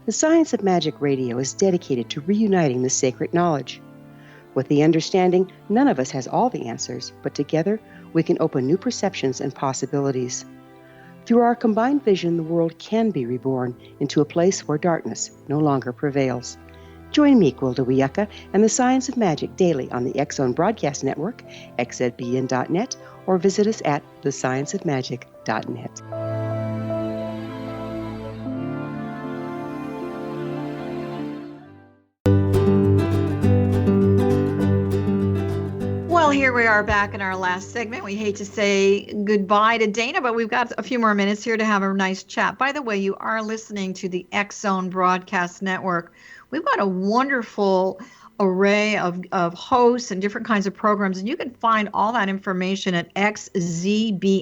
[SPEAKER 8] The Science of Magic Radio is dedicated to reuniting the sacred knowledge. With the understanding, none of us has all the answers, but together we can open new perceptions and possibilities. Through our combined vision, the world can be reborn into a place where darkness no longer prevails. Join me, Gwilda Wiyaka, and the Science of Magic daily on the X-Zone Broadcast Network, xzbn.net, or visit us at thescienceofmagic.net.
[SPEAKER 2] Well, here we are back in our last segment. We hate to say goodbye to Dana, but we've got a few more minutes here to have a nice chat. By the way, you are listening to the X-Zone Broadcast Network. We've got a wonderful array of hosts and different kinds of programs, and you can find all that information at xzbn.net.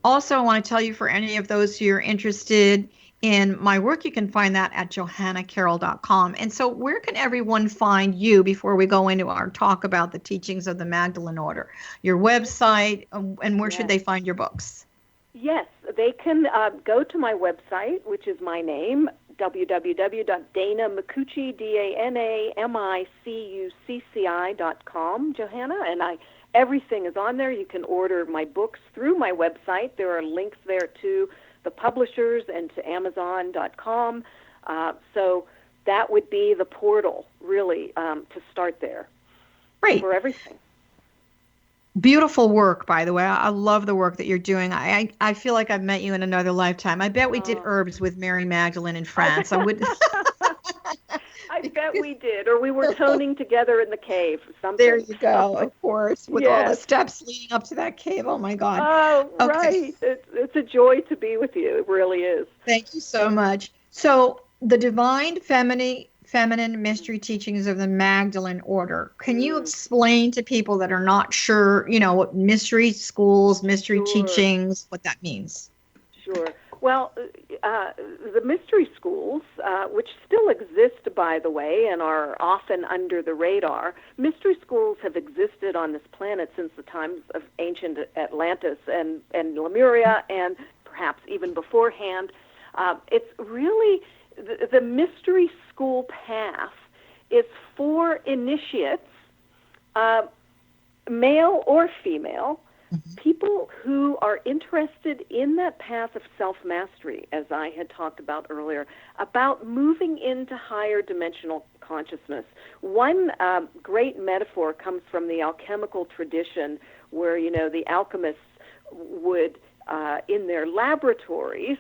[SPEAKER 2] Also, I want to tell you, for any of those who are interested in my work, you can find that at johannacarroll.com. And so where can everyone find you before we go into our talk about the teachings of the Magdalene Order? Your website, and where should they find your books?
[SPEAKER 3] Yes, they can go to my website, which is my name, www.danamicucci, DANAMICUCCI.com, Johanna, and everything is on there. You can order my books through my website. There are links there to the publishers and to Amazon.com. So that would be the portal, really, to start there.
[SPEAKER 2] Great.
[SPEAKER 3] For everything.
[SPEAKER 2] Beautiful work, by the way. I love the work that you're doing. I feel like I've met you in another lifetime. I bet we did herbs with Mary Magdalene in France. I would.
[SPEAKER 3] I bet we did, or we were toning together in the cave. Something.
[SPEAKER 2] There you go, of course, with all the
[SPEAKER 3] Yes.
[SPEAKER 2] steps leading up to that cave. Oh my God.
[SPEAKER 3] Oh,
[SPEAKER 2] Okay.
[SPEAKER 3] right. It's a joy to be with you. It really is.
[SPEAKER 2] Thank you so much. So the divine feminine mystery teachings of the Magdalene Order. Can you explain to people that are not sure, what mystery schools, mystery
[SPEAKER 3] Sure.
[SPEAKER 2] teachings, what that means?
[SPEAKER 3] Sure. Well, the mystery schools, which still exist, by the way, and are often under the radar, mystery schools have existed on this planet since the times of ancient Atlantis and Lemuria, and perhaps even beforehand. It's really the mystery school path is for initiates, male or female, people who are interested in that path of self-mastery, as I had talked about earlier, about moving into higher dimensional consciousness. One great metaphor comes from the alchemical tradition where, the alchemists would, in their laboratories,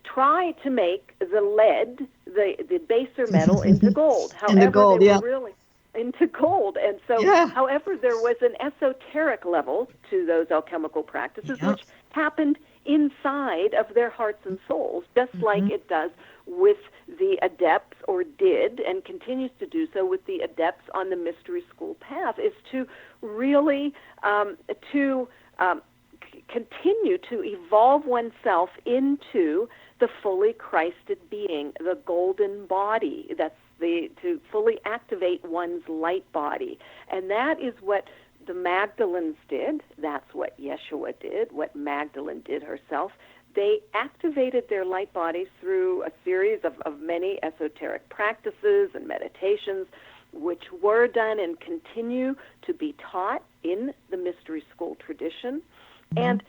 [SPEAKER 3] try to make the lead, the baser metal, into gold. However,
[SPEAKER 2] gold,
[SPEAKER 3] they
[SPEAKER 2] yeah.
[SPEAKER 3] were really into gold. And so, however, there was an esoteric level to those alchemical practices, which happened inside of their hearts and souls, just like it does with the adepts, or did and continues to do so with the adepts on the mystery school path, is to really continue to evolve oneself into the fully Christed being, the golden body. That's to fully activate one's light body. And that is what the Magdalens did. That's what Yeshua did, what Magdalene did herself. They activated their light bodies through a series of many esoteric practices and meditations, which were done and continue to be taught in the mystery school tradition. And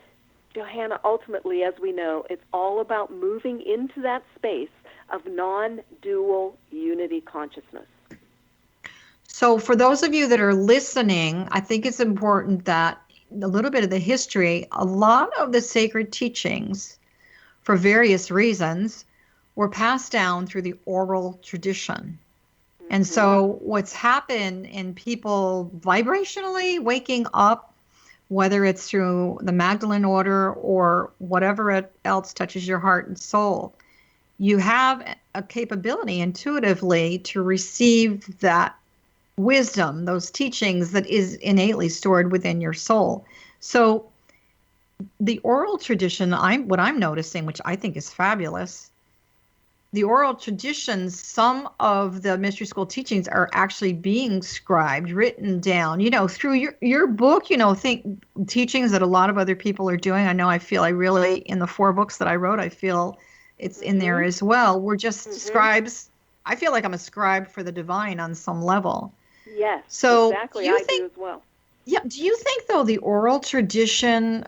[SPEAKER 3] Johanna, ultimately, as we know, it's all about moving into that space of non-dual unity consciousness.
[SPEAKER 2] So for those of you that are listening, I think it's important that a little bit of the history, a lot of the sacred teachings, for various reasons, were passed down through the oral tradition. And so what's happened in people vibrationally waking up, whether it's through the Magdalene Order or whatever else touches your heart and soul, you have a capability intuitively to receive that wisdom, those teachings that is innately stored within your soul. So the oral tradition, what I'm noticing, which I think is fabulous, the oral traditions, some of the mystery school teachings are actually being scribed, written down, through your book, think teachings that a lot of other people are doing. I feel I really, in the 4 books that I wrote, I feel it's in there as well. We're just scribes. I feel like I'm a scribe for the divine on some level.
[SPEAKER 3] Yes,
[SPEAKER 2] so
[SPEAKER 3] exactly. I do as well.
[SPEAKER 2] Yeah. Do you think, though, the oral tradition,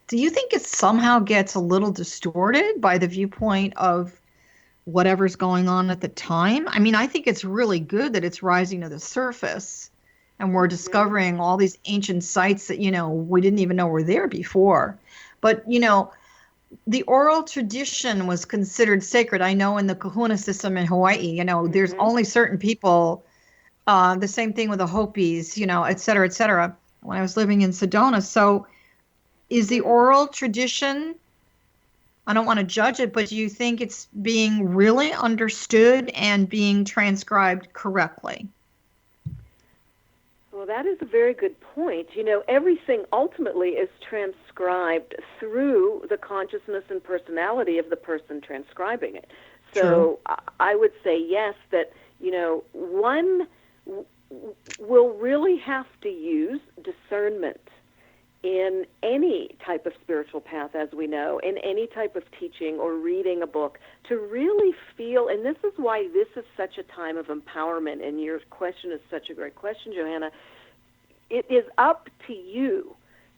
[SPEAKER 2] do you think it somehow gets a little distorted by the viewpoint of whatever's going on at the time? I think it's really good that it's rising to the surface and we're discovering all these ancient sites that, we didn't even know were there before. But, the oral tradition was considered sacred. I know in the kahuna system in Hawaii, there's only certain people, the same thing with the Hopis, et cetera, et cetera, when I was living in Sedona. So is the oral tradition, I don't want to judge it, but do you think it's being really understood and being transcribed correctly?
[SPEAKER 3] Well, that is a very good point. Everything ultimately is transcribed through the consciousness and personality of the person transcribing it. So I would say yes, that, one will really have to use discernment in any type of spiritual path, as we know, in any type of teaching or reading a book, to really feel, and this is why this is such a time of empowerment, and your question is such a great question, Johanna. It is up to you,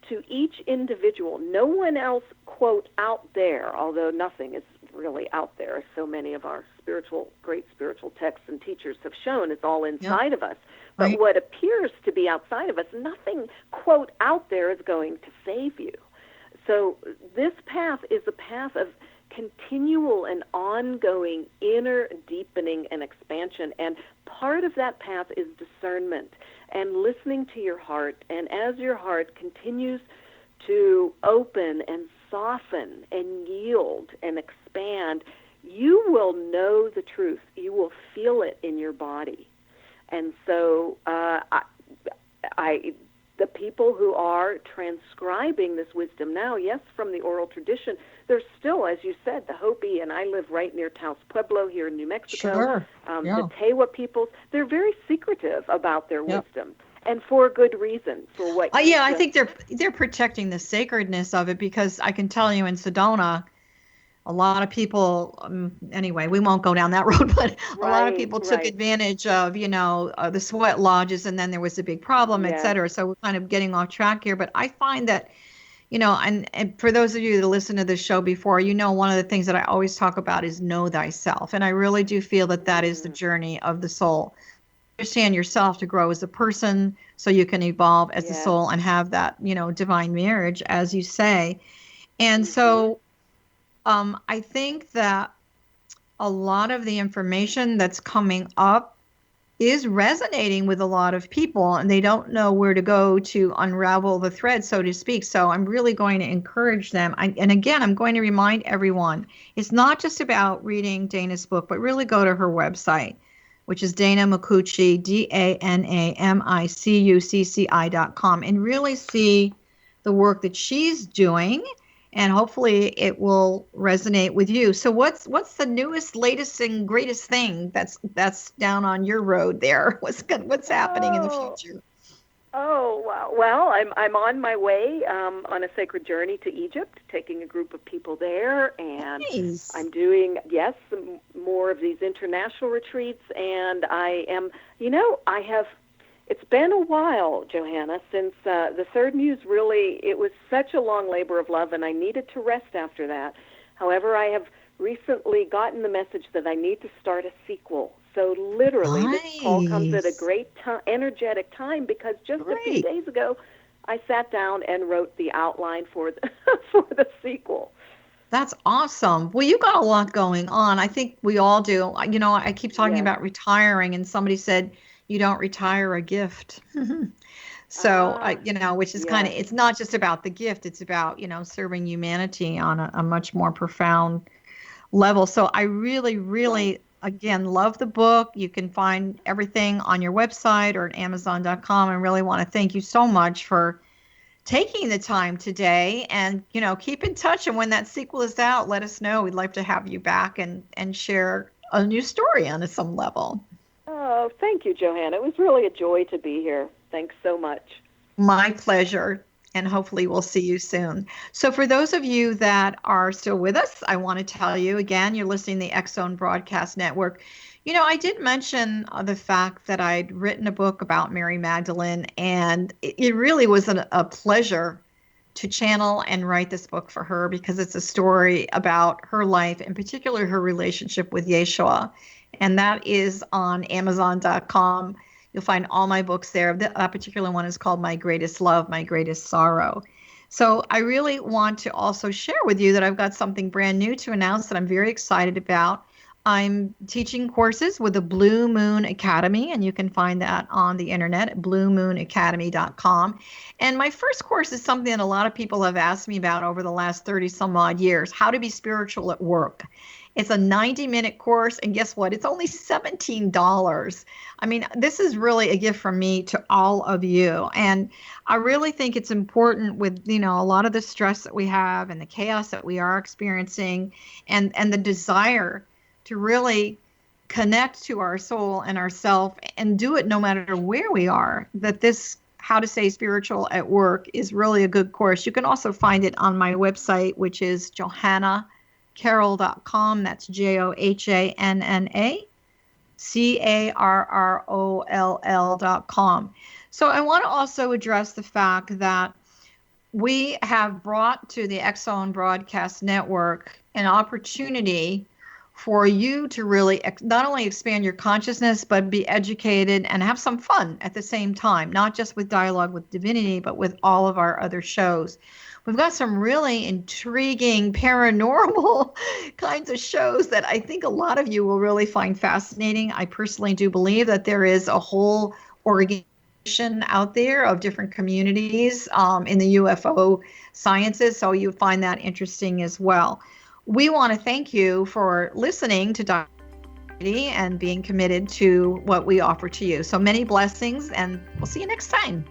[SPEAKER 3] to each individual. No one else, quote, out there, although nothing is really out there, as so many of our great spiritual texts and teachers have shown. It's all inside of us. But what appears to be outside of us, nothing, quote, out there is going to save you. So this path is a path of continual and ongoing inner deepening and expansion. And part of that path is discernment and listening to your heart. And as your heart continues to open and soften and yield and expand, you will know the truth. You will feel it in your body. And so the people who are transcribing this wisdom now, yes, from the oral tradition, there's still, as you said, the Hopi, and I live right near Taos Pueblo here in New Mexico.
[SPEAKER 2] Sure.
[SPEAKER 3] The Tewa peoples, they're very secretive about their wisdom, and for good reason. For what?
[SPEAKER 2] I think they're protecting the sacredness of it, because I can tell you in Sedona, a lot of people, anyway, we won't go down that road, but a lot of people took advantage of, the sweat lodges, and then there was a big problem, et cetera. So we're kind of getting off track here. But I find that, and for those of you that listen to this show before, one of the things that I always talk about is know thyself. And I really do feel that that is the journey of the soul. Understand yourself to grow as a person so you can evolve as a soul and have that, divine marriage, as you say. And so I think that a lot of the information that's coming up is resonating with a lot of people, and they don't know where to go to unravel the thread, so to speak. So I'm really going to encourage them. And again, I'm going to remind everyone, it's not just about reading Dana's book, but really go to her website, which is Dana Micucci, DANAMICUCCI.com, and really see the work that she's doing. And hopefully it will resonate with you. So what's the newest, latest, and greatest thing that's down on your road there? What's happening in the future?
[SPEAKER 3] Oh, wow. Well, I'm on my way on a sacred journey to Egypt, taking a group of people there, and nice. I'm doing some more of these international retreats, and I am, it's been a while, Johanna, since the Third Muse really, it was such a long labor of love, and I needed to rest after that. However, I have recently gotten the message that I need to start a sequel. So literally, this call comes at a great energetic time, because just a few days ago, I sat down and wrote the outline for the sequel.
[SPEAKER 2] That's awesome. Well, you got a lot going on. I think we all do. I keep talking about retiring, and somebody said, you don't retire a gift. So, which is kind of, it's not just about the gift. It's about, serving humanity on a much more profound level. So I really, really, again, love the book. You can find everything on your website or at Amazon.com. And really want to thank you so much for taking the time today, and, keep in touch. And when that sequel is out, let us know. We'd like to have you back and share a new story on some level.
[SPEAKER 3] Oh, thank you, Johanna. It was really a joy to be here. Thanks so much.
[SPEAKER 2] My pleasure. And hopefully we'll see you soon. So for those of you that are still with us, I want to tell you again, you're listening to the X-Zone Broadcast Network. I did mention the fact that I'd written a book about Mary Magdalene, and it really was a pleasure to channel and write this book for her, because it's a story about her life, in particular her relationship with Yeshua. And that is on Amazon.com. You'll find all my books there. That particular one is called My Greatest Love, My Greatest Sorrow. So I really want to also share with you that I've got something brand new to announce that I'm very excited about. I'm teaching courses with the Blue Moon Academy, and you can find that on the internet at bluemoonacademy.com. And my first course is something that a lot of people have asked me about over the last 30 some odd years, how to be spiritual at work. It's a 90-minute course, and guess what? It's only $17. I mean, this is really a gift from me to all of you. And I really think it's important with, a lot of the stress that we have and the chaos that we are experiencing, and the desire to really connect to our soul and ourself and do it no matter where we are, that this How to Stay Spiritual at Work is really a good course. You can also find it on my website, which is JohannaCarroll.com. That's JohannaCarroll.com. So I want to also address the fact that we have brought to the X-Zone Broadcast Network an opportunity for you to really not only expand your consciousness, but be educated and have some fun at the same time, not just with Dialogue with Divinity, but with all of our other shows. We've got some really intriguing paranormal kinds of shows that I think a lot of you will really find fascinating. I personally do believe that there is a whole organization out there of different communities in the UFO sciences, so you find that interesting as well. We want to thank you for listening to Divinity and being committed to what we offer to you. So many blessings, and we'll see you next time.